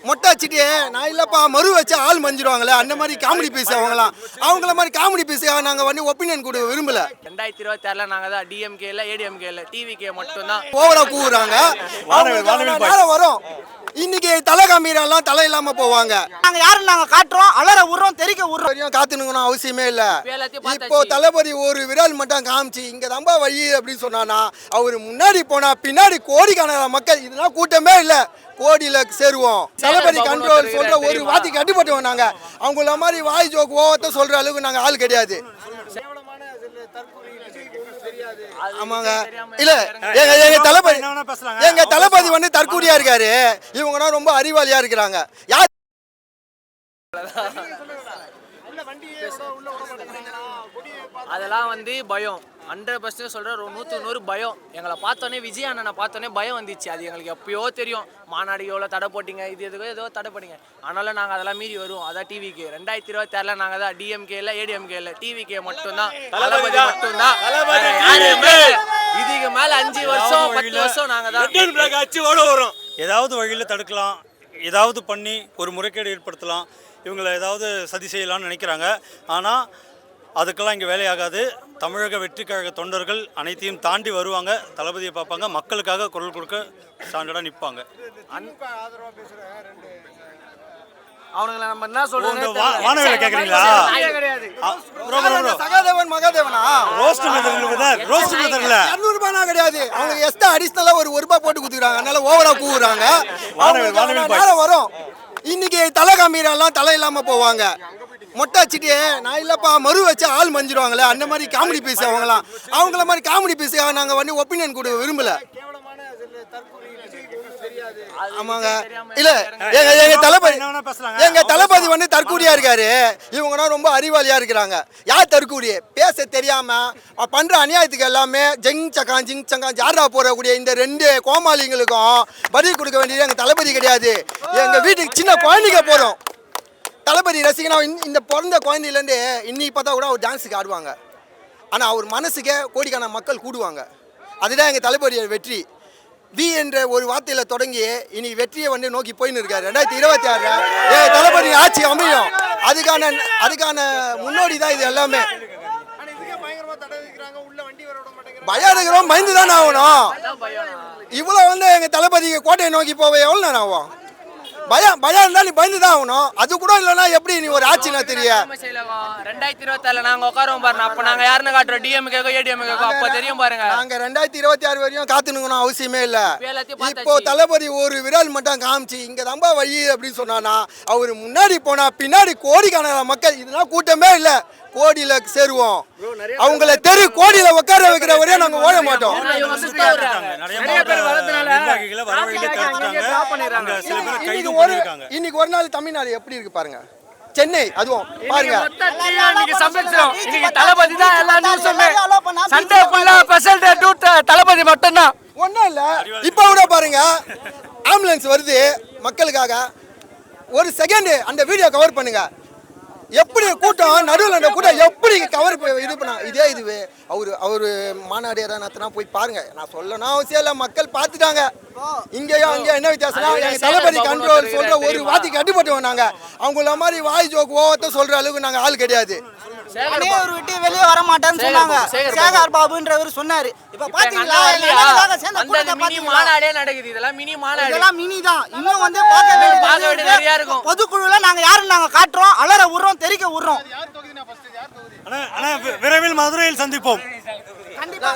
மொட்டை அடிச்சுட்டு நான் இல்லப்பா மறு வச்சு ஆள் மஞ்சிடுவாங்களே அந்த மாதிரி காமெடி பீஸ் அவங்கள மாதிரி காமெடி பீஸுக்காக நாங்கள் வந்து ஒப்பீனியன் கொடுக்க விரும்பல. 2026 நாங்கள் தான் டிஎம்கேல ஏடிஎம்கேல டிவிகே மட்டும்தான் ஓவரா கூவுறாங்க. வரும் இன்னைக்கு தலை காமிரெல்லாம் தலை இல்லாம போவாங்க. நாங்க யாரும் நாங்க காட்டுறோம் அலற விடுறோம் தெரிக்க விடுறோம் காத்துனுங்கணும் அவசியமே இல்ல. இப்போ தளபதி ஒரு விரல் மட்டும் காமிச்சு இங்க தம்பா வழி அப்படின்னு சொன்னானா அவரு முன்னாடி போனா பின்னாடி கோடிக்கான மக்கள் இதெல்லாம் கூட்டமே இல்ல கோடியில சேருவோம். தளபதி கண்ட்ரோல் சொல்ற ஒரு வார்த்தைக்கு கட்டுப்பட்டு நாங்க அவங்கள மாதிரி வாய் ஜோக் ஓவத்த சொல்ற அளவுக்கு நாங்க ஆள் கிடையாது. ஆமாங்க இல்ல எங்க தளபதி வந்து தற்கூரியா இருக்காரு. இவங்கன்னா ரொம்ப அறிவாளியா இருக்கிறாங்க. யார் அதெல்லாம் வந்து பயம் 100% சொல்ற 100 பயம். எங்களை பார்த்தோன்னே விஜய் அண்ணனை பார்த்தோன்னே பயம் வந்துச்சு. அது எங்களுக்கு எப்பயோ தெரியும். மாநாடு எவ்வளோ தடை போட்டிங்க, இது எதுக்கோ ஏதோ தடை போட்டிங்க. ஆனாலும் நாங்கள் அதெல்லாம் மீறி வருவோம். அதான் டிவிக்கு 2026 நாங்கள் தான் டிஎம்கேல ஏடிஎம்கேல டிவிகே மட்டும்தான் தளபதி மட்டும்தான். இதுக்கு மேல 5 வருஷம் 10 வருஷம் நாங்கள் தான் வரும். ஏதாவது வழியில் தடுக்கலாம், ஏதாவது பண்ணி ஒரு முறைகேடு ஏற்படுத்தலாம், இவங்களை ஏதாவது சதி செய்யலாம்னு நினைக்கிறாங்க. ஆனால் அதுக்கெல்லாம் இங்கே வேலையாகாது. தமிழக வெற்றி கழக தொண்டர்கள் அனைத்தையும் தாண்டி வருவாங்க, தளபதியை பார்ப்பாங்க, மக்களுக்காக குரல் கொடுக்க ஸ்டாண்டர்டாக நிற்பாங்க. அவனுங்களை நம்ம என்ன சொல்றோம் வானவில கேக்குறீங்களா? சகாதேவன் மகாதேவனா ரோஸ்ட் மெத்தட்ல 200 ரூபாய் கிடையாது. அவங்க எக்ஸ்ட்ரா அடிஷனலா ஒரு ரூபாய் போட்டு கொடுத்துறாங்க. அதனால ஓவரா கூவுறாங்க. வரும் இன்னைக்கு தலை காமிரெல்லாம் தலை இல்லாம போவாங்க. மொட்டை அடிச்சுட்டு நான் இல்லப்பா மறு வச்சு ஆள் மஞ்சிடுவாங்களே அந்த மாதிரி காமெடி பீஸ் அவங்கள மாதிரி காமெடி பீஸுக்காக நாங்கள் வந்து ஒப்பீனியன் கொடுக்க விரும்பல. ஆமாங்க இல்ல எங்க தளபதி வந்து தற்கூரியா இருக்காரு. இவங்கன்னா ரொம்ப அறிவாளியா இருக்கிறாங்க. யார் தற்கூரி பேச தெரியாம பண்ற அநியாயத்துக்கு எல்லாமே ஜிங் சங்கா ஜாரா போறக்கூடிய இந்த 2 கோமாளிங்களுக்கும் பதில் கொடுக்க வேண்டியது எங்க தளபதி கிடையாது. எங்க வீட்டுக்கு சின்ன குழந்தைங்க போறோம். தளபதி ரசிகனா இந்த பிறந்த குழந்தையிலேருந்து இன்னைக்கு பார்த்தா கூட அவர் டான்ஸுக்கு ஆடுவாங்க. ஆனால் அவர் மனசுக்கே கோடிக்கான மக்கள் கூடுவாங்க. அதுதான் எங்கள் தளபதியோட வெற்றி. வி என்ற ஒரு வார்த்தையில் தொடங்கி இனி வெற்றியை வந்து நோக்கி போயின்னு இருக்காரு. 2026 தளபதி ஆட்சி அமையும். அதுக்கான முன்னோடி தான் இது எல்லாமே. பயம் இருக்கிறோம், பயந்து தானே ஆகணும். இவ்வளோ வந்து எங்கள் தளபதிக்கு கோட்டையை நோக்கி போக எவ்வளோ நேரம் ஆகும்? பயம் இருந்தா நீ பயந்து தான் ஆகணும். அது கூட இல்லைன்னா எப்படி நீ ஒரு ஆட்சினா தெரிய 2024 நாங்க உட்காரோம் பாருங்க. அப்ப நாங்க யாருன்னு காட்டுறோம் டிஎம்கேக்கோ ஏடிஎம்கேக்கோ அப்ப தெரியும் பாருங்க. நாங்க 2026 வரையும் காத்துனுங்கணும் அவசியமே இல்ல. இப்போ தளபதி ஒரு விரல் மட்டும் காமிச்சு இங்க தம்பா வழி அப்படின்னு சொன்னானா அவரு முன்னாடி போனா பின்னாடி கோடிக்கான மக்கள் இதெல்லாம் கூட்டமே இல்ல கோடியில சேருவோம். அவங்கள தெரு கோடியில உட்கார வைக்கிற வரையும் நாங்க ஓட மாட்டோம். இன்னைக்கு ஒரு நாள் தமிழ்நாடு எப்படி இருக்கு பாருங்க. சென்னை அதுவும் பாருங்க. தளபதி தான் எல்லா நியூஸுமே சண்டே ஃபுல்லா ஸ்பெஷல் டே டூ தளபதி மட்டும்தான். ஒன்றும் இல்லை. இப்போ கூட பாருங்க ஆம்புலன்ஸ் வருது மக்களுக்காக. ஒரு செகண்ட் அந்த வீடியோ கவர் பண்ணுங்க. எப்படி கூட்டம் நடுவில் அந்த கூட்டம் எப்படி கவர் இது பண்ணா இதுவே அவரு மாநாடு ஏதாவது நடத்தினா போய் பாருங்க. நான் சொல்லணும் அவசியம் இல்லை, மக்கள் பார்த்துட்டாங்க. இங்கேயும் அங்கேயும் என்ன வித்தியாசம்னா எங்கள் தளபதி கண்ட்ரோல் சொல்ற ஒரு வார்த்தைக்கு கட்டுப்பட்டு நாங்க அவங்கள மாதிரி வாய் ஜோக் ஓவத்த சொல்ற அளவுக்கு நாங்கள் ஆள் கிடையாது. ஒரு விட்டு வெளியே வர மாட்டேன்னு சொன்னாங்க. சேகர் பாபுன்றவர் சொன்னாரு. இப்ப பாத்தீங்களா மாநாடே நடக்குது. இதெல்லாம் மினி மாநாடு, இதெல்லாம் மினி தான். இன்னும் வந்து பார்க்க வேண்டியது நிறைய இருக்கும். பொதுக்குழுல நாங்க யாரும் நாங்க காட்டுறோம் அலற விடுறோம் தெரிக்க விடுறோம். விரைவில் மதுரையில் சந்திப்போம். கண்டிப்பா.